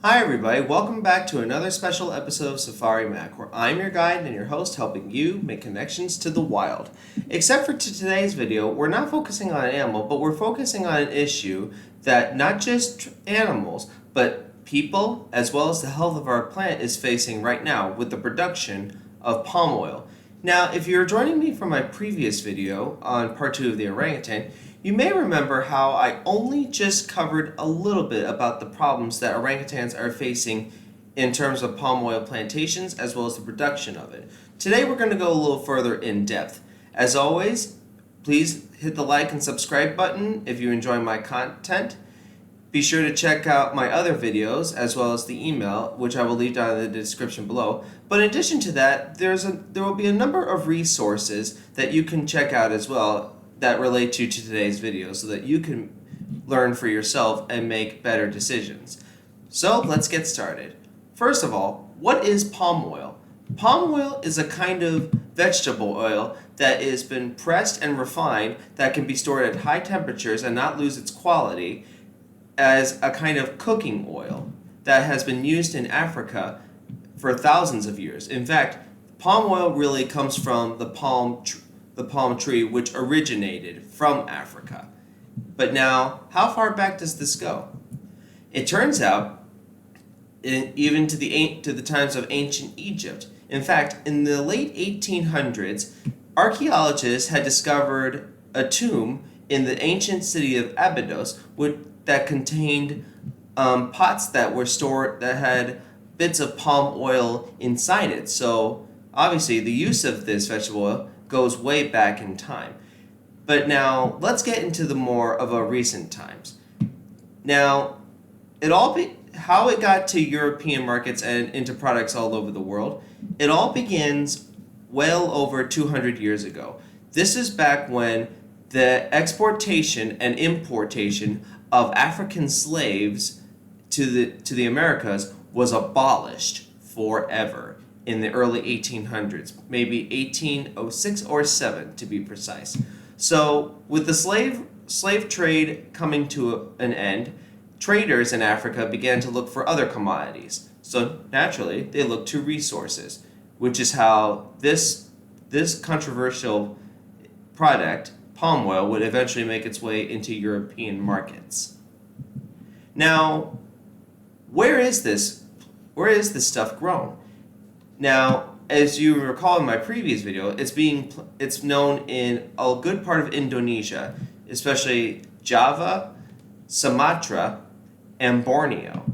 Hi everybody, welcome back to another special episode of Safari Mack, where I'm your guide and your host helping you make connections to the wild. Except for today's video, we're not focusing on an animal, but we're focusing on an issue that not just animals, but people, as well as the health of our planet is facing right now with the production of palm oil. Now, if you're joining me from my previous video on part 2 of the orangutan, you may remember how I only just covered a little bit about the problems that orangutans are facing in terms of palm oil plantations as well as the production of it. Today we're going to go a little further in depth. As always, please hit the like and subscribe button if you enjoy my content. Be sure to check out my other videos as well as the email, which I will leave down in the description below. But in addition to that, there will be a number of resources that you can check out as well that relate to today's video so that you can learn for yourself and make better decisions. So let's get started. First of all, what is palm oil? Palm oil is a kind of vegetable oil that has been pressed and refined that can be stored at high temperatures and not lose its quality as a kind of cooking oil that has been used in Africa for thousands of years. In fact, palm oil really comes from the palm tree, which originated from Africa. But now, how far back does this go? It turns out, even to the times of ancient Egypt. In fact, in the late 1800s, archaeologists had discovered a tomb in the ancient city of Abydos that contained pots that were stored that had bits of palm oil inside it. So obviously, the use of this vegetable oil goes way back in time. But now let's get into the more of a recent times. Now, how it got to European markets and into products all over the world, it all begins well over 200 years ago. This is back when the exportation and importation of African slaves to the Americas was abolished forever in the early 1800s, maybe 1806 or 7 to be precise. So with the slave trade coming to an end, traders in Africa began to look for other commodities. So naturally, they looked to resources, which is how this controversial product, palm oil, would eventually make its way into European markets. Now, where is this stuff grown? Now, as you recall in my previous video, it's known in a good part of Indonesia, especially Java, Sumatra, and Borneo.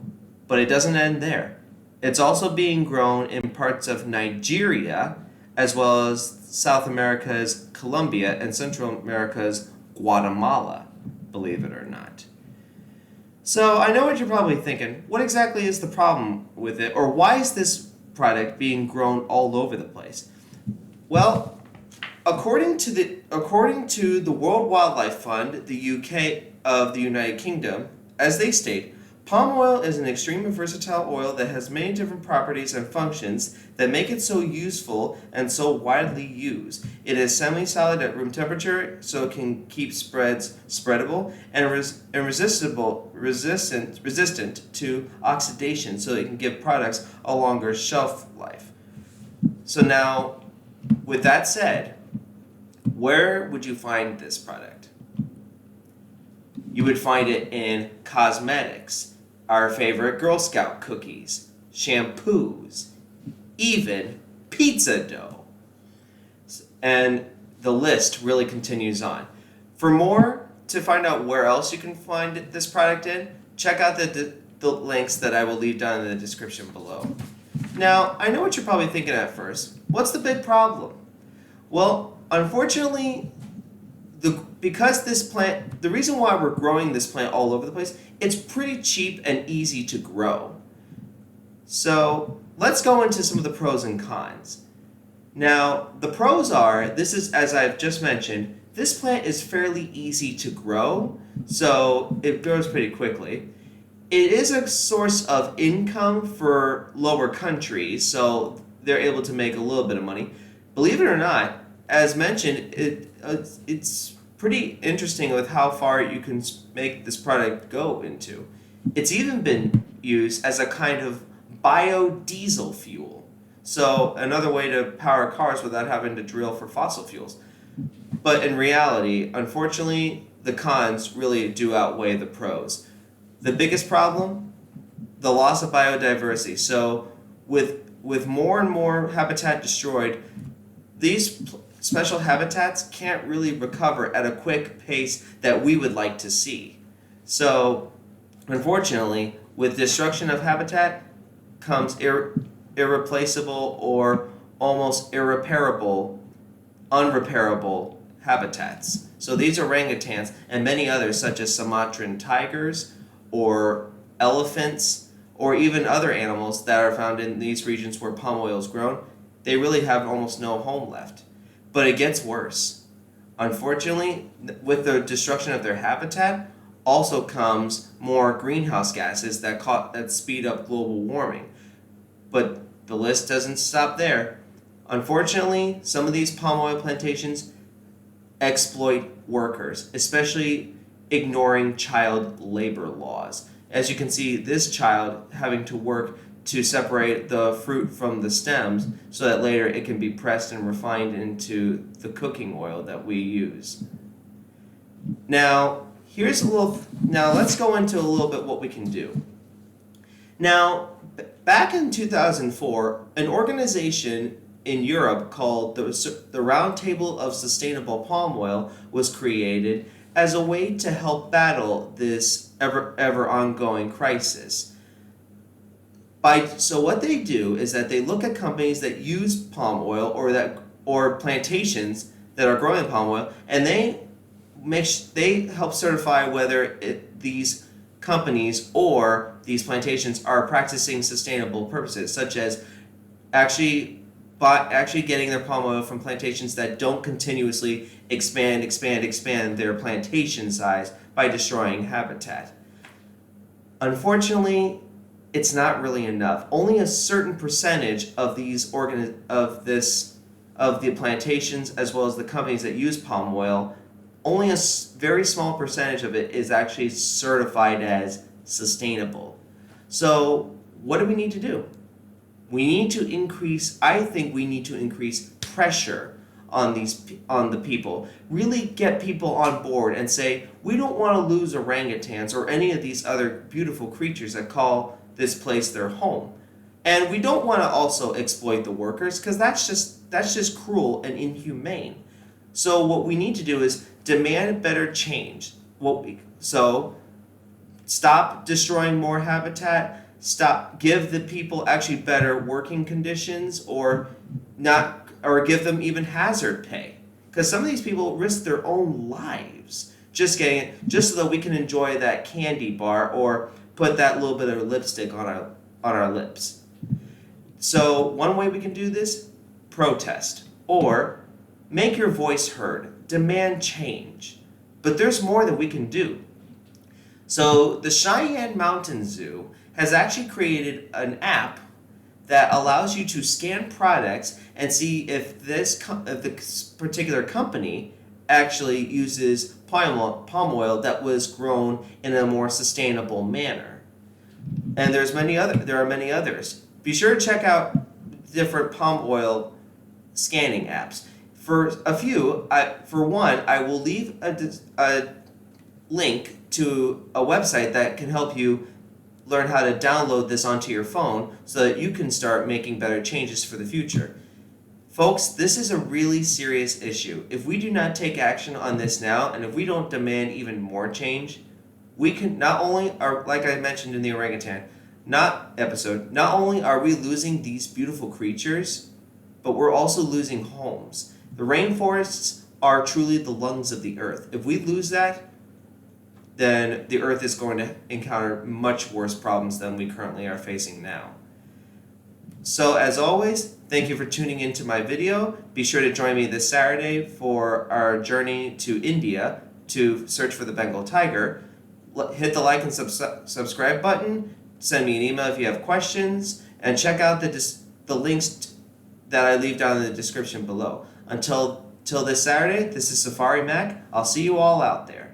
But it doesn't end there. It's also being grown in parts of Nigeria, as well as South America's Colombia and Central America's Guatemala, believe it or not. So I know what you're probably thinking. What exactly is the problem with it, or why is this product being grown all over the place? Well, according to the World Wildlife Fund, the UK of the United Kingdom, as they state, palm oil is an extremely versatile oil that has many different properties and functions that make it so useful and so widely used. It is semi-solid at room temperature, so it can keep spreadable, and resistant to oxidation, so it can give products a longer shelf life. So now, with that said, where would you find this product? You would find it in cosmetics, our favorite Girl Scout cookies, shampoos, even pizza dough. And the list really continues on. To find out where else you can find this product in, check out the links that I will leave down in the description below. Now, I know what you're probably thinking at first. What's the big problem? Well, unfortunately, the reason why we're growing this plant all over the place, it's pretty cheap and easy to grow. So let's go into some of the pros and cons. Now, the pros are, as I've just mentioned, this plant is fairly easy to grow, so it grows pretty quickly. It is a source of income for lower countries, so they're able to make a little bit of money. Believe it or not, as mentioned, it's pretty interesting with how far you can make this product go into. It's even been use as a kind of biodiesel fuel. So another way to power cars without having to drill for fossil fuels. But in reality, unfortunately, the cons really do outweigh the pros. The biggest problem, the loss of biodiversity. So with more and more habitat destroyed, these special habitats can't really recover at a quick pace that we would like to see. So, unfortunately, with destruction of habitat comes irreplaceable or almost unrepairable habitats. So these orangutans and many others, such as Sumatran tigers or elephants, or even other animals that are found in these regions where palm oil is grown, they really have almost no home left. But it gets worse. Unfortunately, with the destruction of their habitat also comes more greenhouse gases that speed up global warming. But the list doesn't stop there. Unfortunately, some of these palm oil plantations exploit workers, especially ignoring child labor laws. As you can see, this child having to work to separate the fruit from the stems so that later it can be pressed and refined into the cooking oil that we use. Now, let's go into a little bit what we can do. Now, back in 2004, an organization in Europe called the Round Table of Sustainable Palm Oil was created as a way to help battle this ever ongoing crisis. So what they do is that they look at companies that use palm oil or plantations that are growing palm oil, and they help certify whether these companies or these plantations are practicing sustainable purposes, such as actually getting their palm oil from plantations that don't continuously expand their plantation size by destroying habitat. Unfortunately, it's not really enough. Only a certain percentage of the plantations as well as the companies that use palm oil, only a very small percentage of it is actually certified as sustainable. So, what do we need to do? I think we need to increase pressure on the people. Really get people on board and say, we don't want to lose orangutans or any of these other beautiful creatures that call this place their home. And we don't want to also exploit the workers, because that's just cruel and inhumane. So what we need to do is demand better change. So stop destroying more habitat. Give the people actually better working conditions, or give them even hazard pay. Because some of these people risk their own lives just so that we can enjoy that candy bar or put that little bit of lipstick on our lips. So one way we can do this, protest, or make your voice heard, demand change. But there's more that we can do. So the Cheyenne Mountain Zoo has actually created an app that allows you to scan products and see if this particular company actually uses palm oil that was grown in a more sustainable manner. And there are many others. Be sure to check out different palm oil scanning apps. For one, I will leave a link to a website that can help you learn how to download this onto your phone so that you can start making better changes for the future. Folks, this is a really serious issue. If we do not take action on this now, and if we don't demand even more change, we can like I mentioned in the orangutan not only are we losing these beautiful creatures, but we're also losing homes. The rainforests are truly the lungs of the earth. If we lose that, then the earth is going to encounter much worse problems than we currently are facing now. So as always, thank you for tuning into my video. Be sure to join me this Saturday for our journey to India to search for the Bengal tiger. Hit the like and subscribe button. Send me an email if you have questions, and check out the links that I leave down in the description below. Until this Saturday, this is Safari Mack. I'll see you all out there.